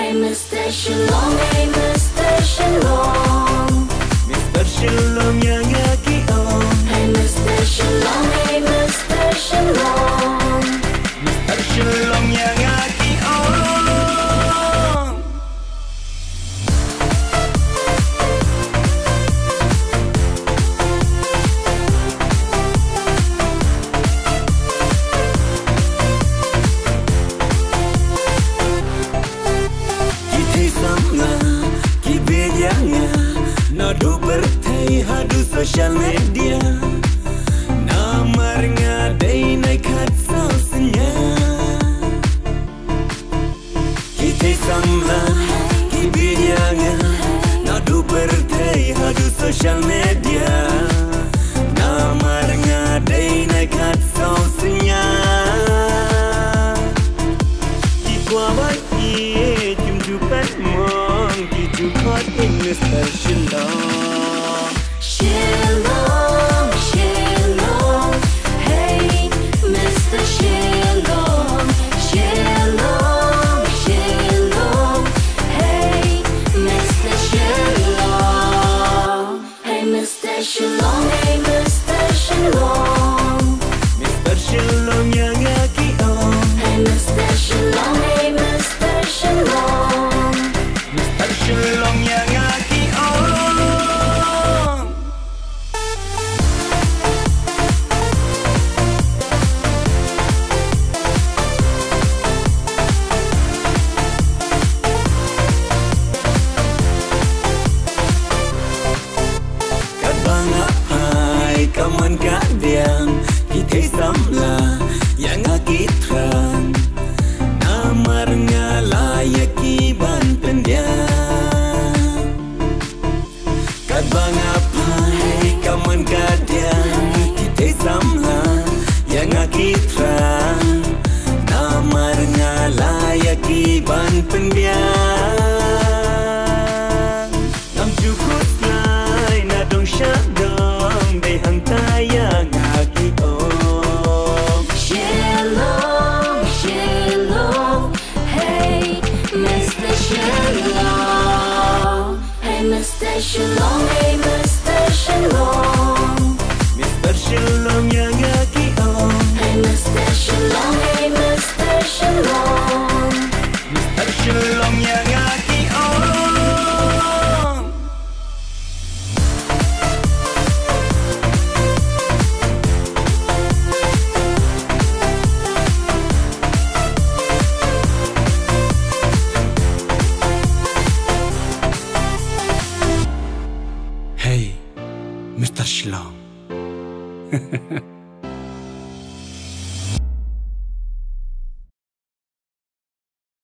Hey Mr. Shalom, hey Mr. Shalom, Mr. Shalom yang aki om. hey Mr. Shalom, hey Mr. Shalom, Mr. Shalom yang aki om. Nadu bertai hadu social media Namar ngadai naik hat sausnya Kita sama Kibinyanga Nadu bertai hadu social media Namar ngadai naik hat sausnya Kikwa bagi jumjupat mong Kijukot in Mr. Shalom. Shalom, Shalom, hey Mr. Shalom, Shalom, Shalom, hey Mr. Shalom, hey Mr. Shalom, hey Mr. Shalom, Mr. Shalom yang aki om. hey Mr. Shalom, hey Mr. Shalom, Mr. Shalom yang aki om. Kabang ai kaman kadiang kita samla yang aki terang namar ngalayak iban pendiam Kabang ai kaman kadiang kita samla yang aki terang namar ngalayak iban pendiam Nam cukup lai na dong syadong dai hang tayang aki om. Shalom, Shalom, hey Mr. Shalom, hey Mr. Shalom, hey Mr. Shalom, Mr. Shalom yang aki om. hey Mr. Shalom, hey Mr. Shalom, Mr. Shalom yang aki om. Hey, Mr. Shalom.